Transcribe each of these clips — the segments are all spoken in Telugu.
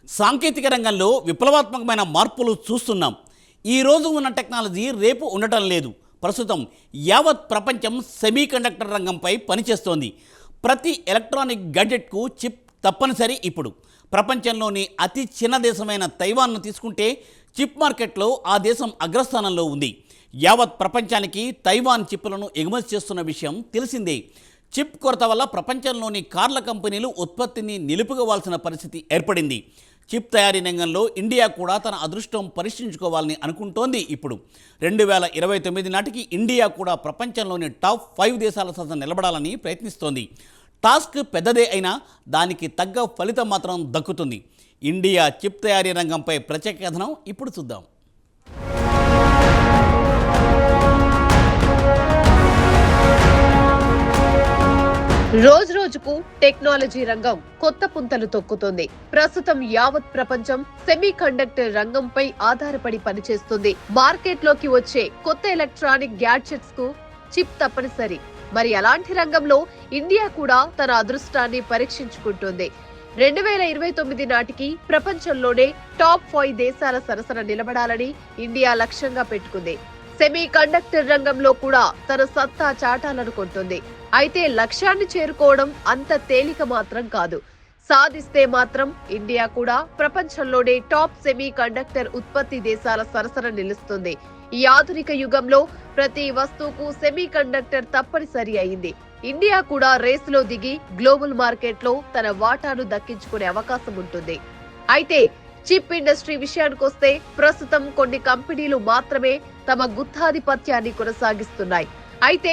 సాంకేతిక రంగంలో విప్లవాత్మకమైన మార్పులు చూస్తున్నాం. ఈ రోజు ఉన్న టెక్నాలజీ రేపు ఉండటం లేదు. ప్రస్తుతం యావత్ ప్రపంచం సెమీకండక్టర్ రంగంపై పనిచేస్తోంది. ప్రతి ఎలక్ట్రానిక్ గ్యాడ్జెట్కు చిప్ తప్పనిసరి. ఇప్పుడు ప్రపంచంలోని అతి చిన్న దేశమైన తైవాన్ను తీసుకుంటే చిప్ మార్కెట్లో ఆ దేశం అగ్రస్థానంలో ఉంది. యావత్ ప్రపంచానికి తైవాన్ చిప్పులను ఎగుమతి చేస్తున్న విషయం తెలిసిందే. చిప్ కొరత వల్ల ప్రపంచంలోని కార్ల కంపెనీలు ఉత్పత్తిని నిలుపుకోవాల్సిన పరిస్థితి ఏర్పడింది. చిప్ తయారీ రంగంలో ఇండియా కూడా తన అదృష్టం పరీక్షించుకోవాలని అనుకుంటోంది. ఇప్పుడు 2029 నాటికి ఇండియా కూడా ప్రపంచంలోని టాప్ 5 దేశాల సహా నిలబడాలని ప్రయత్నిస్తోంది. టాస్క్ పెద్దదే అయినా దానికి తగ్గ ఫలితం మాత్రం దక్కుతుంది. ఇండియా చిప్ తయారీ రంగంపై ప్రత్యేక కథనం ఇప్పుడు చూద్దాం. రోజు రోజుకు టెక్నాలజీ రంగం కొత్త పుంతలు తొక్కుతుంది. ప్రస్తుతం యావత్ ప్రపంచం సెమీ కండక్టర్ రంగంపై ఆధారపడి పనిచేస్తుంది. మార్కెట్లోకి వచ్చే కొత్త ఎలక్ట్రానిక్ గ్యాడ్జెట్స్ కు చిప్ తప్పనిసరి. మరి అలాంటి రంగంలో ఇండియా కూడా తన అదృష్టాన్ని పరీక్షించుకుంటుంది. 2029 నాటికి ప్రపంచంలోనే టాప్ 5 దేశాల సరసన నిలబడాలని ఇండియా లక్ష్యంగా పెట్టుకుంది. సెమీ కండక్టర్ రంగంలో కూడా తన సత్తా చాటాలనుకుంటుంది. అయితే లక్ష్యాన్ని చేరుకోవడం అంత తేలిక మాత్రం కాదు. సాధిస్తే మాత్రం ఇండియా కూడా ప్రపంచంలోనే టాప్ సెమీ కండక్టర్ ఉత్పత్తి దేశాల సరసన నిలుస్తుంది. ఈ ఆధునిక యుగంలో ప్రతి వస్తువుకు సెమీ కండక్టర్ తప్పనిసరి అయింది. ఇండియా కూడా రేసులో దిగి గ్లోబల్ మార్కెట్లో తన వాటాను దక్కించుకునే అవకాశం ఉంటుంది. అయితే చిప్ ఇండస్ట్రీ విషయానికొస్తే ప్రస్తుతం కొన్ని కంపెనీలు మాత్రమే తమ గుత్తాధిపత్యాన్ని కొనసాగిస్తున్నాయి. అయితే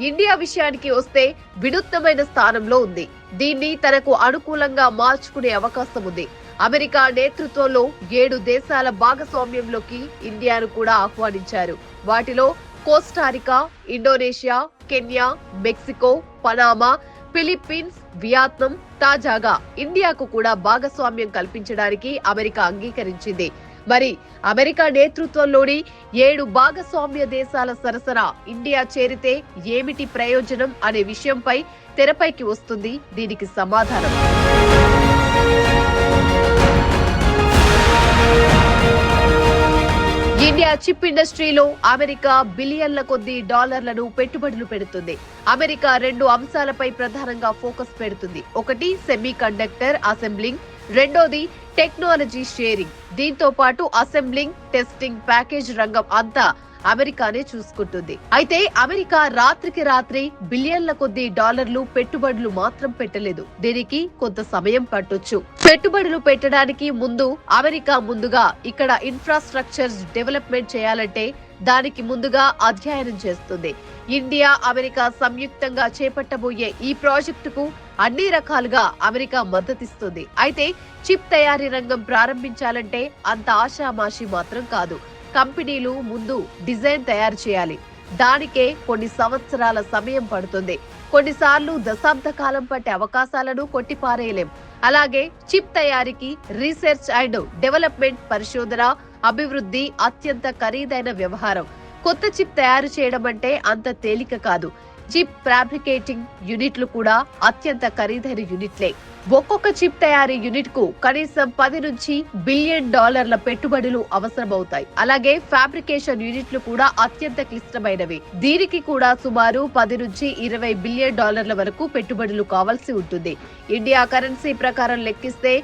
ఇండియా విషయానికి వస్తే వినూత్నమైన స్థానంలో ఉంది. దీన్ని తనకు అనుకూలంగా మార్చుకునే అవకాశం ఉంది. అమెరికా నేతృత్వంలో 7 దేశాల భాగస్వామ్యంలోకి ఇండియాను కూడా ఆహ్వానించారు. వాటిలో Costa Rica, Indonesia, Kenya, Mexico, Panama, Philippines, Vietnam, తాజాగా ఇండియాకు కూడా భాగస్వామ్యం కల్పించడానికి అమెరికా అంగీకరించింది. మరి అమెరికా నేతృత్వంలోని 7 భాగస్వామ్య దేశాల సరసన ఇండియా చేరితే ఏమిటి ప్రయోజనం అనే విషయంపై తెరపైకి వస్తుంది దీనికి సమాధానం. ఇండియా చిప్ ఇండస్ట్రీలో అమెరికా బిలియన్ల కొద్దీ డాలర్లను పెట్టుబడులు పెడుతుంది. అమెరికా 2 అంశాలపై ప్రధానంగా ఫోకస్ పెడుతుంది. ఒకటి సెమీ కండక్టర్ అసెంబ్లింగ్, రెండోది టెక్నాలజీ షేరింగ్. దీంతో పాటు అసెంబ్లింగ్, టెస్టింగ్, ప్యాకేజ్ రంగం అంతా అమెరికానే చూసుకుంటుంది. అయితే అమెరికా రాత్రికి రాత్రి బిలియన్ల కొద్దీ డాలర్లు పెట్టుబడులు మాత్రం పెట్టలేదు. దీనికి కొంత సమయం పట్టొచ్చు. పెట్టుబడులు పెట్టడానికి ముందు అమెరికా ముందుగా ఇక్కడ ఇన్ఫ్రాస్ట్రక్చర్ డెవలప్మెంట్ చేయాలంటే దానికి ముందుగా అధ్యయనం చేస్తుంది. ఇండియా, అమెరికా సంయుక్తంగా చేపట్టబోయే ఈ ప్రాజెక్టుకు అన్ని రకాలుగా అమెరికా మద్దతిస్తుంది. అయితే చిప్ తయారీ రంగం ప్రారంభించాలంటే అంత ఆషామాషి మాత్రం కాదు. కంపెనీలు ముందు డిజైన్ తయారు చేయాలి. దానికే కొన్ని సంవత్సరాల సమయం పడుతుంది. కొన్నిసార్లు దశాబ్ద కాలం పట్టే అవకాశాలను కొట్టిపారేయలేం. అలాగే చిప్ తయారీకి రీసెర్చ్ అండ్ డెవలప్మెంట్, పరిశోధన, అభివృద్ధి అత్యంత ఖరీదైన వ్యవహారం. కొత్త చిప్ తయారు చేయడం అంటే అంత తేలిక కాదు. చిప్ ఫ్యాబ్రికేటింగ్ యూనిట్లు కూడా అత్యంత ఖరీదైన యూనిట్లే. ఒక్కొక్క చిప్ తయారీ యూనిట్ కు కనీసం 10 నుంచి బిలియన్ డాలర్ల పెట్టుబడులు అవసరమవుతాయి. అలాగే ఫ్యాబ్రికేషన్ యూనిట్లు కూడా అత్యంత క్లిష్టమైనవి. దీనికి కూడా సుమారు 10 నుంచి 20 బిలియన్ డాలర్ల వరకు పెట్టుబడులు కావాల్సి ఉంటుంది. ఇండియా కరెన్సీ ప్రకారం లెక్కిస్తే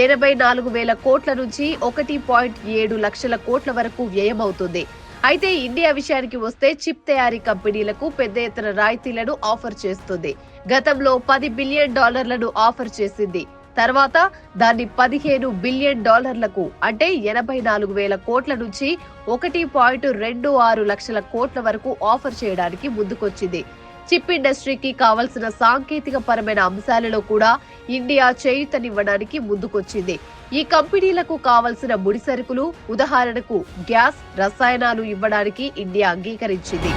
84,000 కోట్ల నుంచి 1.7 లక్షల కోట్ల వరకు వ్యయమవుతుంది. అయితే ఇండియా విషయానికి వస్తే చిప్ తయారీ కంపెనీలకు పెద్ద ఎత్తున రాయితీలను ఆఫర్ చేస్తుంది. గతంలో 10 బిలియన్ డాలర్లను ఆఫర్ చేసింది. తర్వాత దాన్ని 15 బిలియన్ డాలర్లకు అంటే 84,000 కోట్ల నుంచి 1.26 లక్షల కోట్ల వరకు ఆఫర్ చేయడానికి ముందుకొచ్చింది. చిప్ ఇండస్ట్రీకి కావలసిన సాంకేతిక పరమైన అంశాలలో కూడా ఇండియా చేయూతనివ్వడానికి ముందుకొచ్చింది. ఈ కంపెనీలకు కావలసిన ముడి సరుకులు, ఉదాహరణకు గ్యాస్, రసాయనాలు ఇవ్వడానికి ఇండియా అంగీకరించింది.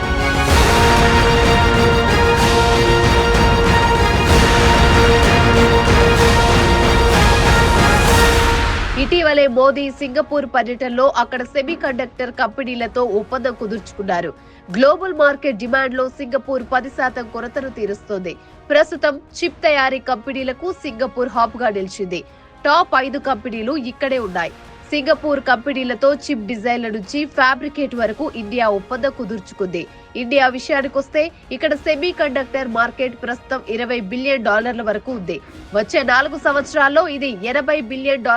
ఇటీవలే మోదీ సింగపూర్ పర్యటనలో అక్కడ సెమీ కండక్టర్ కంపెనీలతో ఒప్పందం కుదుర్చుకున్నారు. గ్లోబల్ మార్కెట్ డిమాండ్ లో సింగపూర్ 10% కొరతను తీరుస్తోంది. ప్రస్తుతం చిప్ తయారీ కంపెనీలకు సింగపూర్ హబ్ గా నిలిచింది. టాప్ 5 కంపెనీలు ఇక్కడే ఉన్నాయి. సింగపూర్ కంపెనీలతో చిప్ డిజైన్ల నుంచి ఫ్యాబ్రికేట్ వరకు ఇండియా ఒప్పందం కుదుర్చుకుంది. ఇండియా విషయానికొస్తే ఇక్కడ సెమీ కండక్టర్ మార్కెట్ ప్రస్తుతం $20 బిలియన్ వరకు ఉంది. వచ్చే 4 సంవత్సరాల్లో ఇది $80 బిలియన్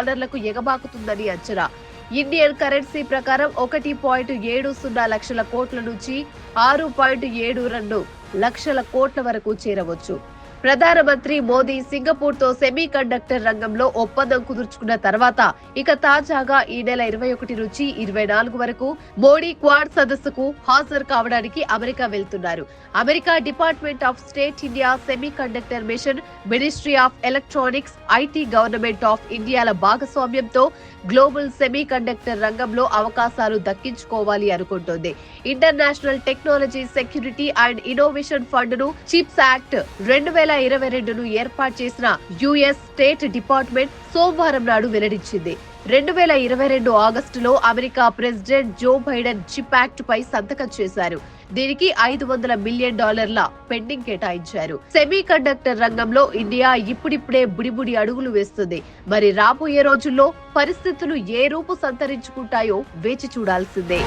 ఎగబాకుతుందని అంచనా. ఇండియన్ కరెన్సీ ప్రకారం 1.70 లక్షల కోట్ల నుంచి 6.72 లక్షల కోట్ల వరకు చేరవచ్చు. ప్రధానమంత్రి మోదీ సింగపూర్ తో సెమీ కండక్టర్ రంగంలో ఒప్పందం కుదుర్చుకున్న తర్వాత ఇక తాజాగా ఈ నెల 21 నుంచి 24 వరకు మోడీ క్వాడ్ సదస్సుకు హాజరు కావడానికి అమెరికా వెళ్తున్నారు. America department of state, India semi conductor mission, ministry of electronics, IT, government of ఇండియాల భాగస్వామ్యంతో గ్లోబల్ సెమీ కండక్టర్ రంగంలో అవకాశాలు దక్కించుకోవాలి అనుకుంటోంది. International technology security and innovation fund ను చిప్స్ యాక్ట్ 2022ను ఏర్పాటు చేసిన యుఎస్ స్టేట్ డిపార్ట్మెంట్ సోమవారం నాడు వెల్లడించింది. 2022 ఆగస్టులో America president Joe Biden chip act పై సంతకం చేశారు. దీనికి $500 మిలియన్ పెండింగ్ కేటాయించారు. సెమీ కండక్టర్ రంగంలో ఇండియా ఇప్పుడిప్పుడే బుడిబుడి అడుగులు వేస్తుంది. మరి రాబోయే రోజుల్లో పరిస్థితులు ఏ రూపు సంతరించుకుంటాయో వేచి చూడాల్సిందే.